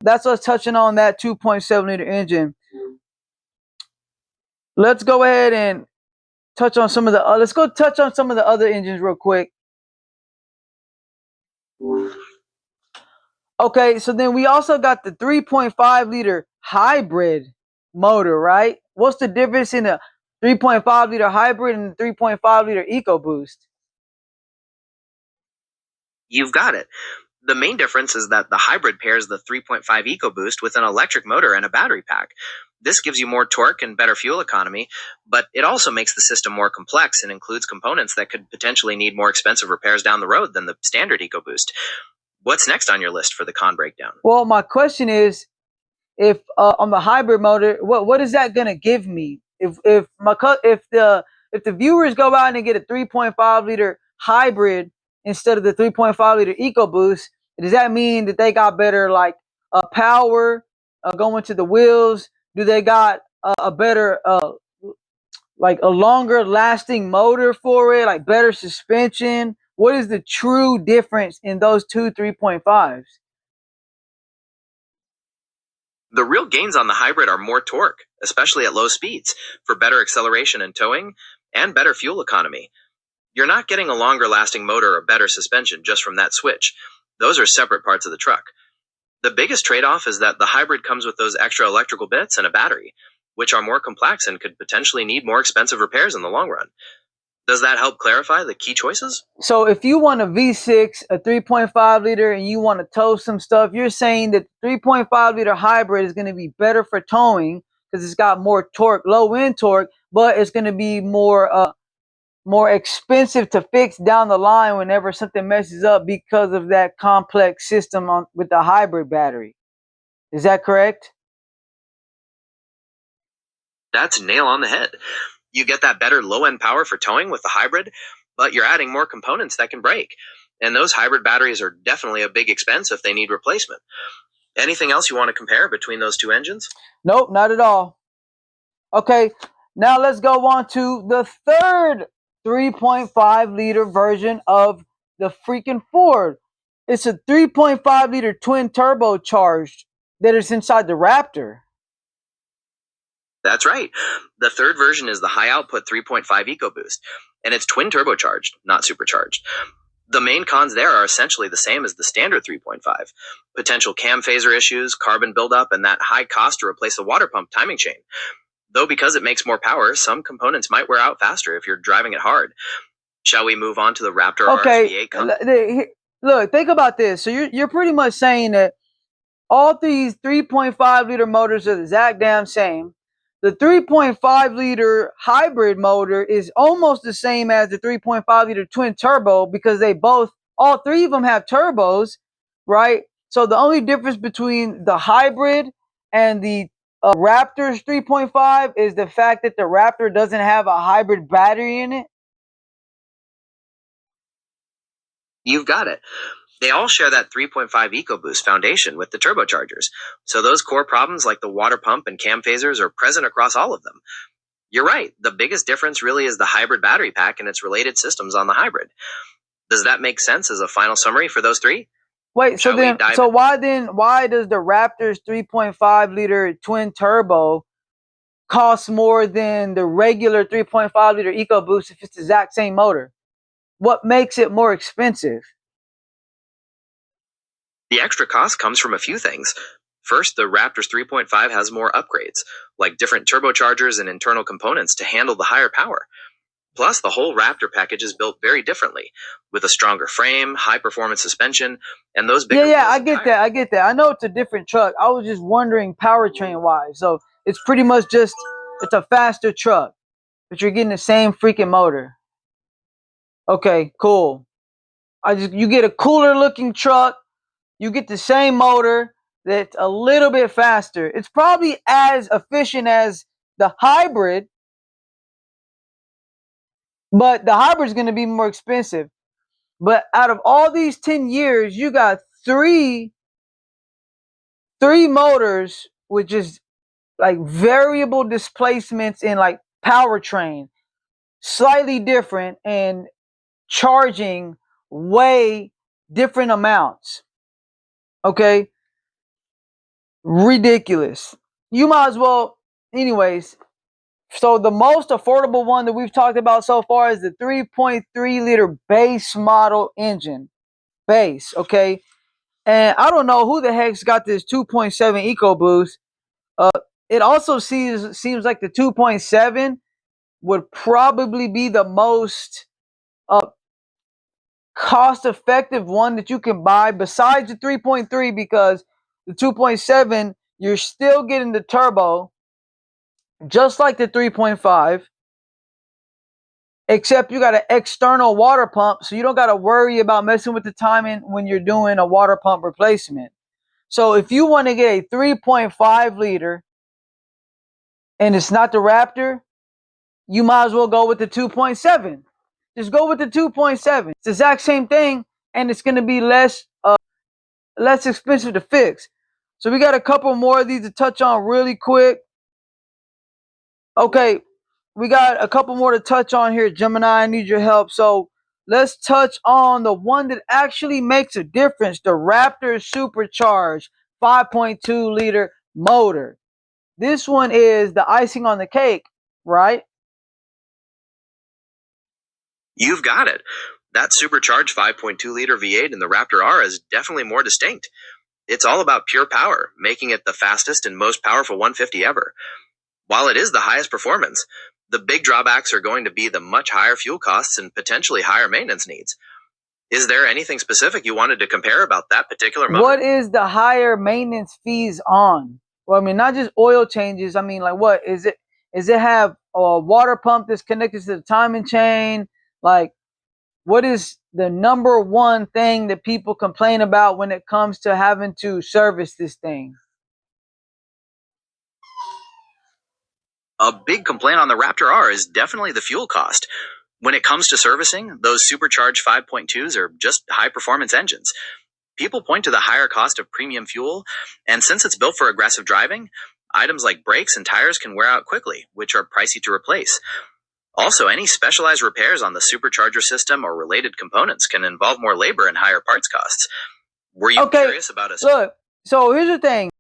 that's us touching on that 2.7 liter engine. Let's go ahead and touch on some of the let's go touch on some of the other engines real quick. Okay, so then we also got the 3.5 liter hybrid motor, right? What's the difference in a 3.5 liter hybrid and the 3.5 liter EcoBoost? You've got it. The main difference is that the hybrid pairs the 3.5 EcoBoost with an electric motor and a battery pack. This gives you more torque and better fuel economy, but it also makes the system more complex and includes components that could potentially need more expensive repairs down the road than the standard EcoBoost. What's next on your list for the con breakdown? Well, my question is, if on the hybrid motor, what is that gonna give me? If the viewers go out and get a 3.5 liter hybrid instead of the 3.5 liter EcoBoost, does that mean that they got better like power going to the wheels? Do they got a better like a longer lasting motor for it, like better suspension? What is the true difference in those two 3.5s? The real gains on the hybrid are more torque, especially at low speeds, for better acceleration and towing, and better fuel economy. You're not getting a longer lasting motor or better suspension just from that switch. Those are separate parts of the truck. The biggest trade-off is that the hybrid comes with those extra electrical bits and a battery, which are more complex and could potentially need more expensive repairs in the long run. Does that help clarify the key choices? So if you want a V6, a 3.5 liter, and you want to tow some stuff, you're saying that 3.5 liter hybrid is going to be better for towing because it's got more torque, low end torque, but it's going to be more expensive to fix down the line whenever something messes up because of that complex system with the hybrid battery. Is that correct? That's nail on the head. You get that better low-end power for towing with the hybrid, but you're adding more components that can break. And those hybrid batteries are definitely a big expense if they need replacement. Anything else you want to compare between those two engines? Nope, not at all. Okay, now let's go on to the third 3.5 liter version of the freaking Ford. It's a 3.5 liter twin turbocharged that is inside the Raptor. That's right. The third version is the high output 3.5 EcoBoost, and it's twin turbocharged, not supercharged. The main cons there are essentially the same as the standard 3.5. Potential cam phaser issues, carbon buildup, and that high cost to replace the water pump timing chain. Though because it makes more power, some components might wear out faster if you're driving it hard. Shall we move on to the Raptor V8? Look, think about this. So you're pretty much saying that all these 3.5 liter motors are the exact damn same. The 3.5 liter hybrid motor is almost the same as the 3.5 liter twin turbo because all three of them have turbos, right? So the only difference between the hybrid and the Raptor's 3.5 is the fact that the Raptor doesn't have a hybrid battery in it. You've got it. They all share that 3.5 EcoBoost foundation with the turbochargers, so those core problems like the water pump and cam phasers are present across all of them. You're right, the biggest difference really is the hybrid battery pack and its related systems on the hybrid. Does that make sense as a final summary for those three? Wait, why does the Raptor's 3.5 liter twin turbo cost more than the regular 3.5 liter EcoBoost if it's the exact same motor? What makes it more expensive? The extra cost comes from a few things. First, the Raptor's 3.5 has more upgrades, like different turbochargers and internal components to handle the higher power. Plus, the whole Raptor package is built very differently, with a stronger frame, high-performance suspension, and those bigger wheels. I get that. I know it's a different truck. I was just wondering powertrain-wise. So it's pretty much just, it's a faster truck, but you're getting the same freaking motor. Okay, cool. You get a cooler-looking truck. You get the same motor that's a little bit faster. It's probably as efficient as the hybrid, but the hybrid is going to be more expensive. But out of all these 10 years, you got three motors with just like variable displacements in like powertrain, slightly different, and charging way different amounts. Okay. Ridiculous. You might as well, anyways. So the most affordable one that we've talked about so far is the 3.3 liter base model engine. Base, okay? And I don't know who the heck's got this 2.7 EcoBoost. It also seems like the 2.7 would probably be the most cost effective one that you can buy besides the 3.3, because the 2.7 you're still getting the turbo just like the 3.5, except you got an external water pump, so you don't got to worry about messing with the timing when you're doing a water pump replacement. So if you want to get a 3.5 liter and it's not the Raptor, you might as well go with the 2.7. Just go with the 2.7. It's the exact same thing, and it's going to be less expensive to fix. So we got a couple more of these to touch on really quick. Okay, we got a couple more to touch on here. Gemini, I need your help. So let's touch on the one that actually makes a difference, the Raptor supercharged 5.2 liter motor. This one is the icing on the cake, right? You've got it. That supercharged 5.2 liter V8 in the Raptor R is definitely more distinct. It's all about pure power, making it the fastest and most powerful 150 ever. While it is the highest performance, the big drawbacks are going to be the much higher fuel costs and potentially higher maintenance needs. Is there anything specific you wanted to compare about that particular motor? What is the higher maintenance fees on? Well, I mean, not just oil changes. I mean, like, what is it? Is it have a water pump that's connected to the timing chain? Like, what is the number one thing that people complain about when it comes to having to service this thing? A big complaint on the Raptor R is definitely the fuel cost. When it comes to servicing, those supercharged 5.2s are just high-performance engines. People point to the higher cost of premium fuel, and since it's built for aggressive driving, items like brakes and tires can wear out quickly, which are pricey to replace. Also, any specialized repairs on the supercharger system or related components can involve more labor and higher parts costs. Were you curious about us? Look, so here's the thing.